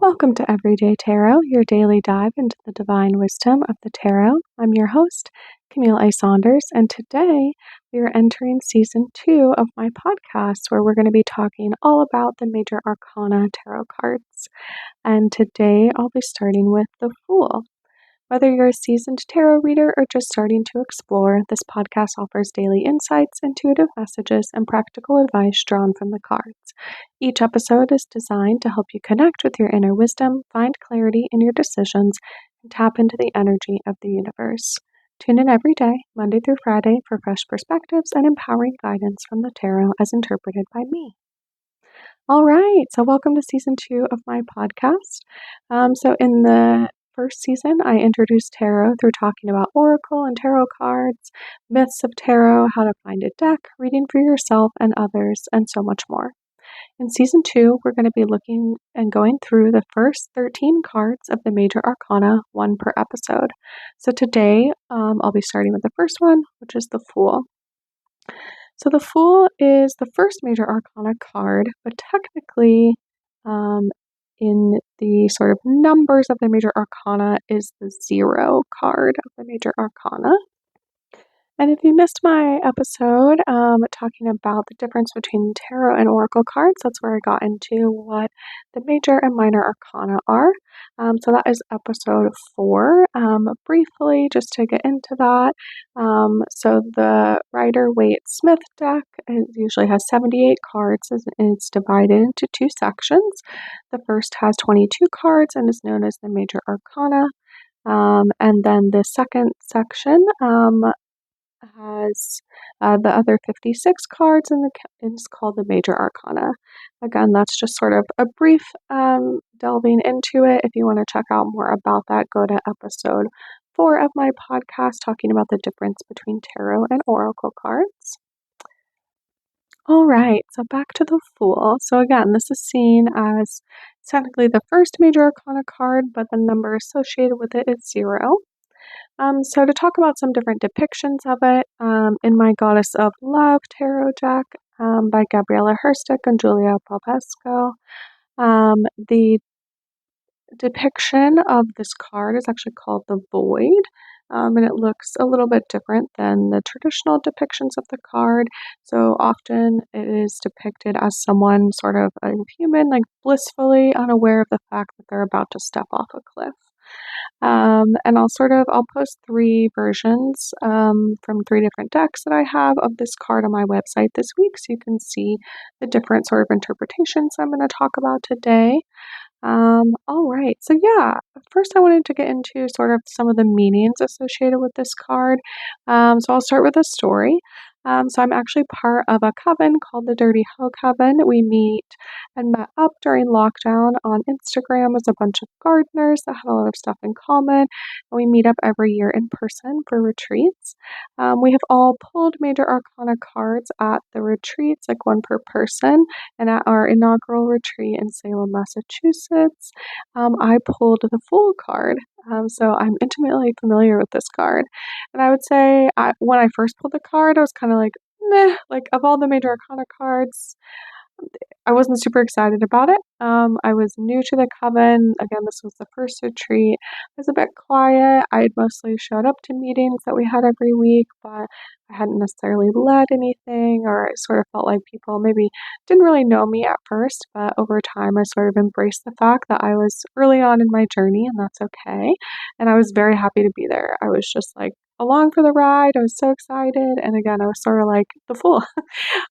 Welcome to Everyday Tarot, your daily dive into the divine wisdom of the tarot. I'm your host, Camille A. Saunders, and today we are entering season 2 of my podcast where we're going to be talking all about the major arcana tarot cards. And today I'll be starting with the Fool. Whether you're a seasoned tarot reader or just starting to explore, this podcast offers daily insights, intuitive messages, and practical advice drawn from the cards. Each episode is designed to help you connect with your inner wisdom, find clarity in your decisions, and tap into the energy of the universe. Tune in every day, Monday through Friday, for fresh perspectives and empowering guidance from the tarot as interpreted by me. All right, so welcome to season 2 of my podcast. So in the first season, I introduced tarot through talking about oracle and tarot cards, myths of tarot, how to find a deck, reading for yourself and others, and so much more. In season 2, we're going to be looking and going through the first 13 cards of the major arcana, one per episode. So today, I'll be starting with the first one, which is the Fool. So the Fool is the first major arcana card, but technically, in the sort of numbers of the major arcana is the 0 card of the major arcana. And if you missed my episode talking about the difference between tarot and oracle cards, that's where I got into what the major and minor arcana are. So that is episode 4. Briefly, just to get into that, so the Rider-Waite-Smith deck usually has 78 cards, and it's divided into 2 sections. The first has 22 cards and is known as the major arcana. And then the second section has the other 56 cards, and it's called the major arcana. Again, that's just sort of a brief delving into it. If you want to check out more about that, go to episode 4 of my podcast talking about the difference between tarot and oracle cards. All right, so back to the Fool. So again, this is seen as technically the first major arcana card, but the number associated with it is 0. So to talk about some different depictions of it, in my Goddess of Love tarot deck by Gabriella Herstick and Julia Popesco, the depiction of this card is actually called the Void, and it looks a little bit different than the traditional depictions of the card. So often it is depicted as someone sort of a human, like blissfully unaware of the fact that they're about to step off a cliff. And I'll post 3 versions from 3 different decks that I have of this card on my website this week, so you can see the different sort of interpretations I'm going to talk about today. All right, so yeah, first I wanted to get into sort of some of the meanings associated with this card. So I'll start with a story. So I'm actually part of a coven called the Dirty Hoe Coven. We meet and met up during lockdown on Instagram as a bunch of gardeners that had a lot of stuff in common. And we meet up every year in person for retreats. We have all pulled major arcana cards at the retreats, like 1 per person. And at our inaugural retreat in Salem, Massachusetts, I pulled the Fool card. So I'm intimately familiar with this card. And I would say when I first pulled the card, I was kind of like, meh, like of all the major arcana cards, I wasn't super excited about it. I was new to the coven. Again, this was the first retreat. It was a bit quiet. I had mostly showed up to meetings that we had every week, but I hadn't necessarily led anything, or it sort of felt like people maybe didn't really know me at first, but over time I sort of embraced the fact that I was early on in my journey, and that's okay. And I was very happy to be there. I was just like along for the ride. I was so excited. And again, I was sort of like the Fool.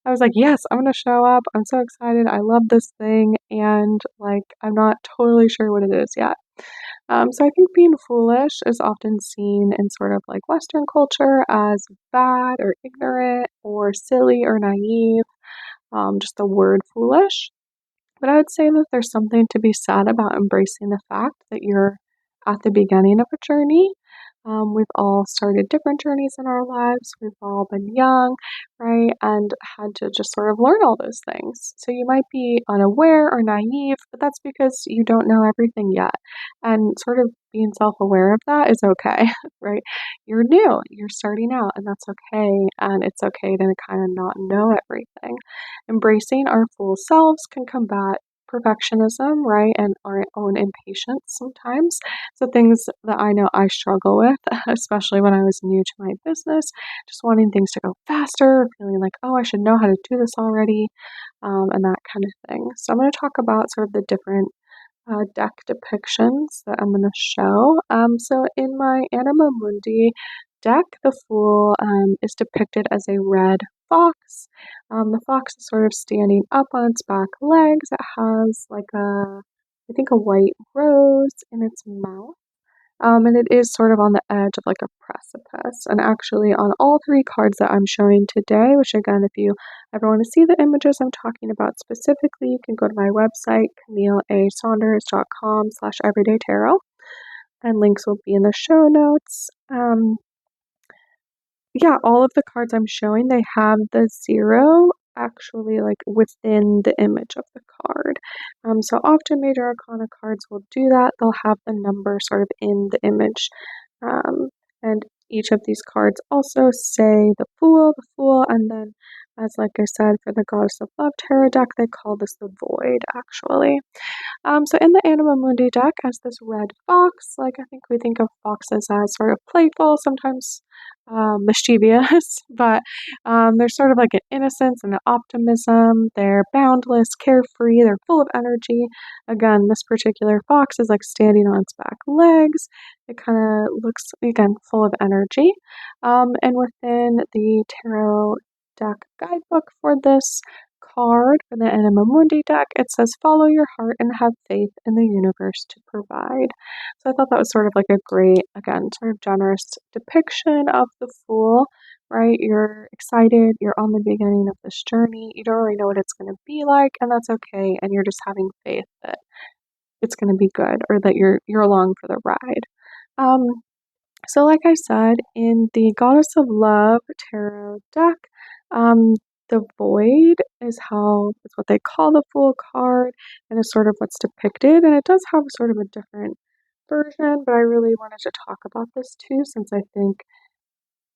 I was like, yes, I'm going to show up. I'm so excited. I love this thing. And like, I'm not totally sure what it is yet. So I think being foolish is often seen in sort of like Western culture as bad or ignorant or silly or naive, just the word foolish. But I would say that there's something to be said about embracing the fact that you're at the beginning of a journey. We've all started different journeys in our lives. We've all been young, right? And had to just sort of learn all those things. So you might be unaware or naive, but that's because you don't know everything yet. And sort of being self-aware of that is okay, right? You're new, you're starting out, and that's okay. And it's okay to kind of not know everything. Embracing our full selves can combat perfectionism, right? And our own impatience sometimes. So things that I know I struggle with, especially when I was new to my business, just wanting things to go faster, feeling like, oh, I should know how to do this already, and that kind of thing. So I'm going to talk about sort of the different deck depictions that I'm going to show. So in my Anima Mundi deck, the Fool is depicted as a red fox. The fox is sort of standing up on its back legs. It has like I think a white rose in its mouth. And it is sort of on the edge of like a precipice. And actually, on all three cards that I'm showing today, which again, if you ever want to see the images I'm talking about specifically, you can go to my website, CamilleASaunders.com/everydaytarot, and links will be in the show notes. Yeah, all of the cards I'm showing, they have the 0 actually like within the image of the card. So often major arcana cards will do that. They'll have the number sort of in the image. And each of these cards also say the Fool, and then, as like I said, for the Goddess of Love tarot deck, they call this the Void, actually. So in the Anima Mundi deck, as this red fox, like I think we think of foxes as sort of playful, sometimes mischievous, but they're sort of like an innocence and an optimism. They're boundless, carefree, they're full of energy. Again, this particular fox is like standing on its back legs. It kind of looks, again, full of energy. And within the tarot deck guidebook for this card for the Anima Mundi deck, it says, follow your heart and have faith in the universe to provide. So I thought that was sort of like a great, again, sort of generous depiction of the Fool, right? You're excited, you're on the beginning of this journey, you don't really know what it's going to be like, and that's okay, and you're just having faith that it's going to be good, or that you're along for the ride. So like I said, in the Goddess of Love tarot deck, the Void is what they call the Fool card, and is sort of what's depicted, and it does have sort of a different version, but I really wanted to talk about this too, since I think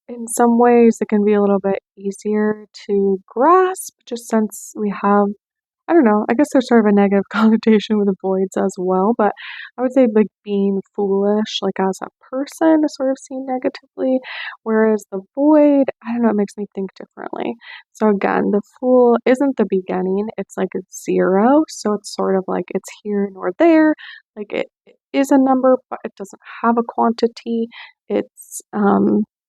in some ways it can be a little bit easier to grasp, just since we have, I don't know, I guess there's sort of a negative connotation with the voids as well, but I would say like being foolish, like as a person, is sort of seen negatively, whereas the void, I don't know, it makes me think differently. So again, the Fool isn't the beginning, it's like a 0, so it's sort of like it's here nor there, like it is a number, but it doesn't have a quantity. It's,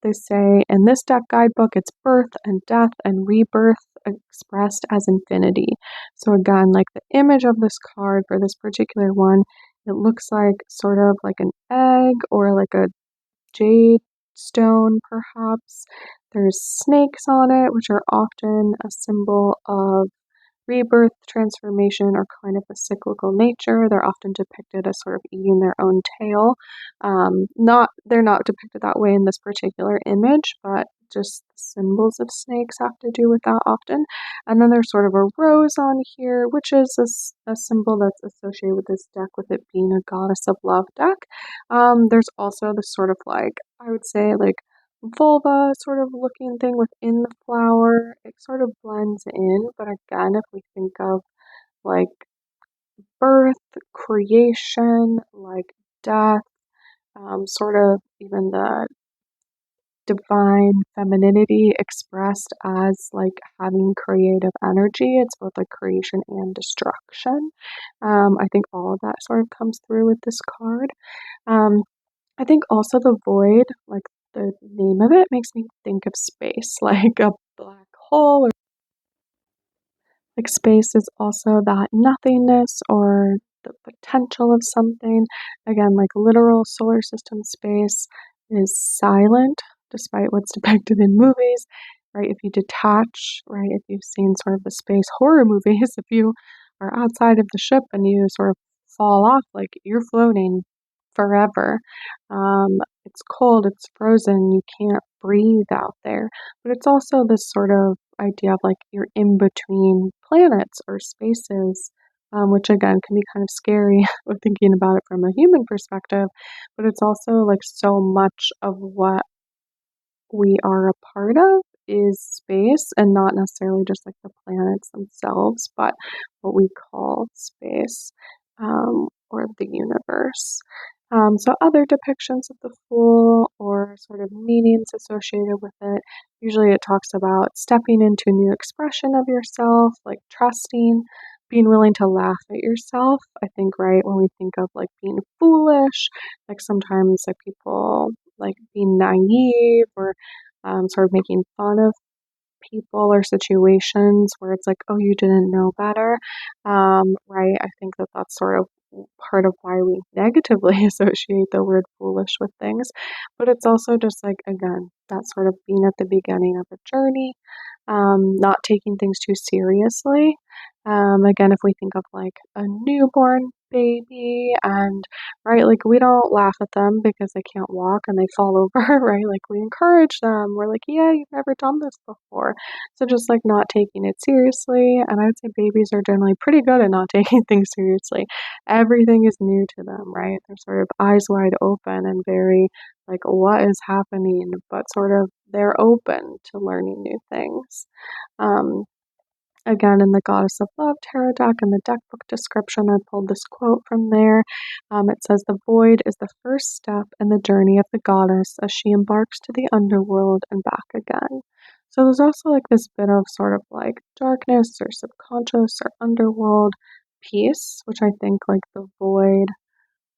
they say in this deck guidebook, it's birth and death and rebirth expressed as infinity. So again, like the image of this card for this particular one, it looks like sort of like an egg or like a jade stone, perhaps. There's snakes on it, which are often a symbol of rebirth, transformation, or kind of a cyclical nature. They're often depicted as sort of eating their own tail. They're not depicted that way in this particular image, but just the symbols of snakes have to do with that often. And then there's sort of a rose on here, which is a symbol that's associated with this deck, with it being a Goddess of Love deck. There's also this sort of like, I would say like vulva sort of looking thing within the flower. It sort of blends in, but again, if we think of like birth, creation, like death, sort of even the divine femininity expressed as like having creative energy. It's both like creation and destruction. I think all of that sort of comes through with this card. I think also the Void, like the name of it, makes me think of space, like a black hole. Or like space is also that nothingness or the potential of something. Again, like literal solar system space is silent, despite what's depicted in movies, right? If you detach, right? If you've seen sort of the space horror movies, if you are outside of the ship and you sort of fall off, like you're floating forever. It's cold, it's frozen, you can't breathe out there. But it's also this sort of idea of like you're in between planets or spaces, which again can be kind of scary with thinking about it from a human perspective. But it's also like so much of what we are a part of is space, and not necessarily just like the planets themselves, but what we call space, or the universe. So other depictions of the Fool or sort of meanings associated with it, usually it talks about stepping into a new expression of yourself, like trusting, being willing to laugh at yourself. I think, right, when we think of like being foolish, like sometimes like people like being naive or sort of making fun of people or situations where it's like, oh, you didn't know better, right? I think that that's sort of part of why we negatively associate the word foolish with things. But it's also just like, again, that sort of being at the beginning of a journey, not taking things too seriously. Again, if we think of like a newborn baby and right, like we don't laugh at them because they can't walk and they fall over, right? Like we encourage them. We're like, yeah, you've never done this before. So just like not taking it seriously. And I would say babies are generally pretty good at not taking things seriously. Everything is new to them, right? They're sort of eyes wide open and very like, what is happening? But sort of they're open to learning new things. Um, Again, in the Goddess of Love tarot deck and the deck book description, I pulled this quote from there. It says, "The void is the first step in the journey of the goddess as she embarks to the underworld and back again." So there's also like this bit of sort of like darkness or subconscious or underworld piece, which I think like the void,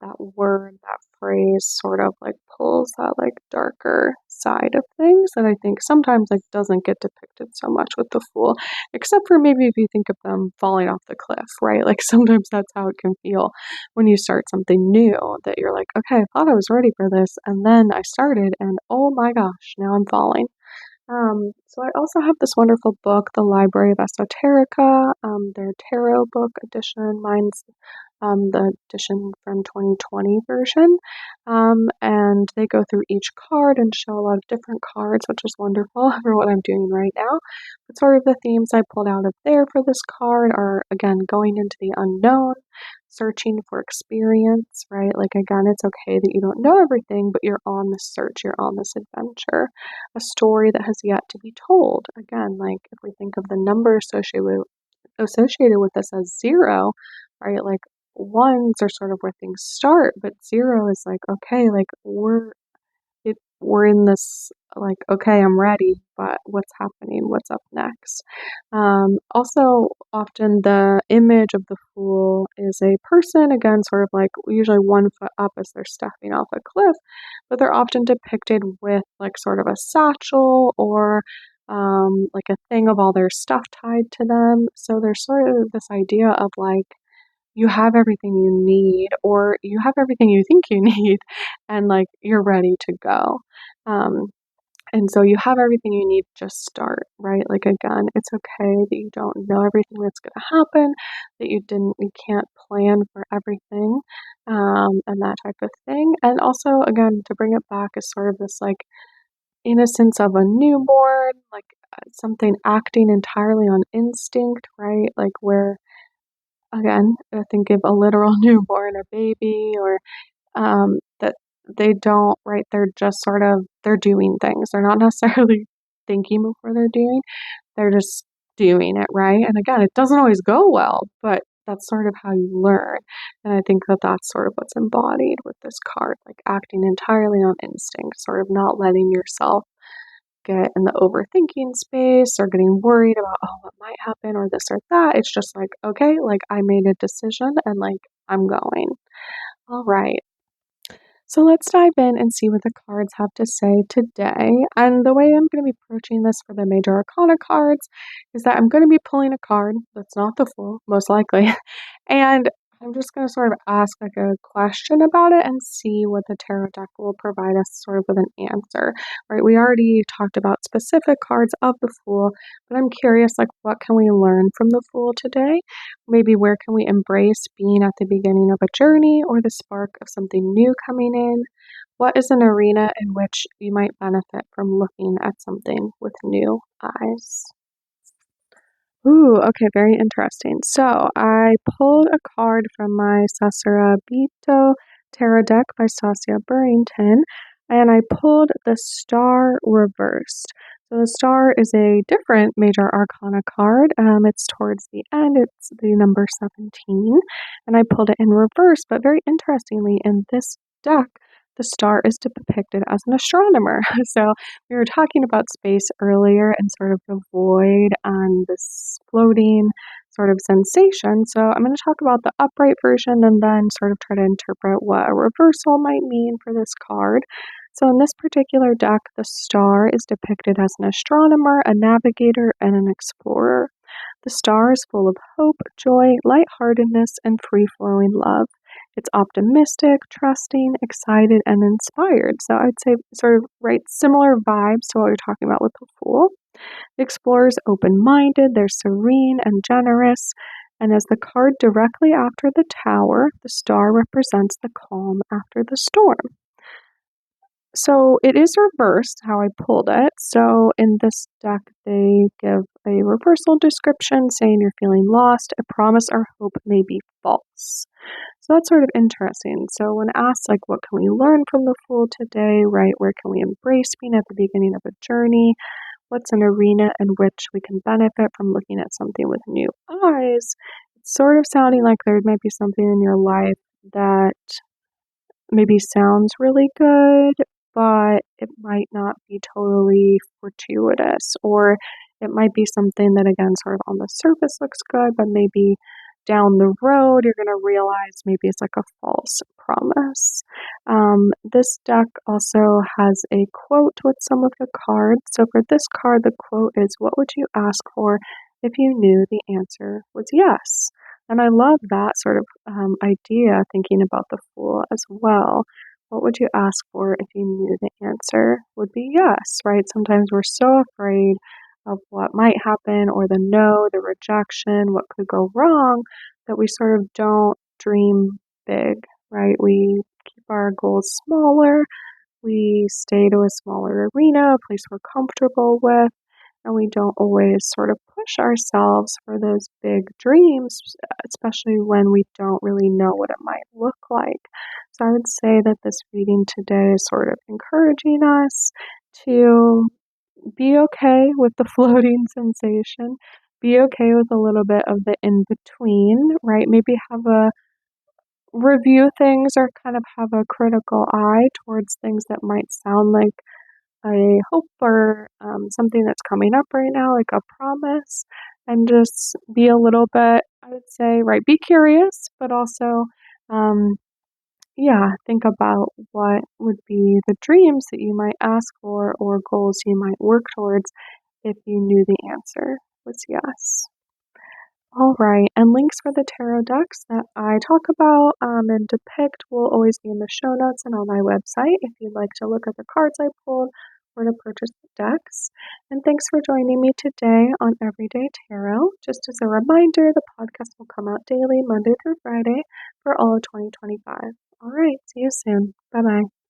that word, that phrase sort of like pulls that like darker side of things that I think sometimes like doesn't get depicted so much with the Fool, except for maybe if you think of them falling off the cliff, right? Like sometimes that's how it can feel when you start something new, that you're like, okay, I thought I was ready for this, and then I started, and oh my gosh, now I'm falling. So I also have this wonderful book, The Library of Esoterica, their tarot book edition. Mine's the edition from 2020 version. And they go through each card and show a lot of different cards, which is wonderful for what I'm doing right now. But sort of the themes I pulled out of there for this card are, again, going into the unknown, searching for experience, right? Like, again, it's okay that you don't know everything, but you're on this search, you're on this adventure. A story that has yet to be told. Again, like, if we think of the number associated with this as zero, right? Like, ones are sort of where things start, but zero is like, okay, like we're in this like, okay, I'm ready, but what's happening? What's up next? Also, often the image of the Fool is a person, again, sort of like usually 1 foot up as they're stepping off a cliff, but they're often depicted with like sort of a satchel or like a thing of all their stuff tied to them. So there's sort of this idea of like, you have everything you need, or you have everything you think you need, and like you're ready to go. Um, and so you have everything you need, just start, right? Like, again, it's okay that you don't know everything that's going to happen, that you can't plan for everything, and that type of thing. And also, again, to bring it back is sort of this like innocence of a newborn, like something acting entirely on instinct, right? Like where, again, I think of a literal newborn, a baby, or that they don't, right? They're just sort of, they're doing things. They're not necessarily thinking before they're doing, they're just doing it, right? And again, it doesn't always go well, but that's sort of how you learn. And I think that that's sort of what's embodied with this card, like acting entirely on instinct, sort of not letting yourself get in the overthinking space or getting worried about, oh, what might happen or this or that. It's just like, okay, like I made a decision and like I'm going. All right. So let's dive in and see what the cards have to say today. And the way I'm going to be approaching this for the major arcana cards is that I'm going to be pulling a card that's not the Fool, most likely, and I'm just going to sort of ask like a question about it and see what the tarot deck will provide us sort of with an answer, right? We already talked about specific cards of the Fool, but I'm curious, like, what can we learn from the Fool today? Maybe where can we embrace being at the beginning of a journey or the spark of something new coming in? What is an arena in which you might benefit from looking at something with new eyes? Ooh, okay, very interesting. So I pulled a card from my Sasarabito Tarot deck by Stasia Burrington, and I pulled the Star Reversed. So the star is a different major arcana card. It's towards the end. It's the number 17. And I pulled it in reverse, but very interestingly, in this deck, the star is depicted as an astronomer. So we were talking about space earlier and sort of the void and this floating sort of sensation. So I'm going to talk about the upright version and then sort of try to interpret what a reversal might mean for this card. So in this particular deck, the star is depicted as an astronomer, a navigator, and an explorer. The star is full of hope, joy, lightheartedness, and free-flowing love. It's optimistic, trusting, excited, and inspired. So I'd say sort of similar vibes to what we are talking about with the Fool. The explorer is open-minded, they're serene and generous. And as the card directly after the Tower, the star represents the calm after the storm. So it is reversed how I pulled it. So in this deck, they give a reversal description saying you're feeling lost, a promise or hope may be false. So that's sort of interesting. So when asked, like, what can we learn from the Fool today, right? Where can we embrace being at the beginning of a journey? What's an arena in which we can benefit from looking at something with new eyes? It's sort of sounding like there might be something in your life that maybe sounds really good, but it might not be totally fortuitous, or it might be something that, again, sort of on the surface looks good, but maybe down the road you're going to realize maybe it's like a false promise. This deck also has a quote with some of the cards. So for this card, the quote is, "What would you ask for if you knew the answer was yes?" And I love that sort of idea, thinking about the Fool as well. What would you ask for if you knew the answer would be yes, right? Sometimes we're so afraid of what might happen, or the no, the rejection, what could go wrong, that we sort of don't dream big, right? We keep our goals smaller, we stay to a smaller arena, a place we're comfortable with, and we don't always sort of push ourselves for those big dreams, especially when we don't really know what it might look like. So I would say that this reading today is sort of encouraging us to be okay with the floating sensation, be okay with a little bit of the in between, right? Maybe have a review things or kind of have a critical eye towards things that might sound like a hope or something that's coming up right now, like a promise, and just be a little bit, I would say, right, be curious, but also, um, yeah, think about what would be the dreams that you might ask for or goals you might work towards if you knew the answer was yes. All right, and links for the tarot decks that I talk about and depict will always be in the show notes and on my website if you'd like to look at the cards I pulled or to purchase the decks. And thanks for joining me today on Everyday Tarot. Just as a reminder, the podcast will come out daily, Monday through Friday, for all of 2025. All right, see you soon. Bye bye.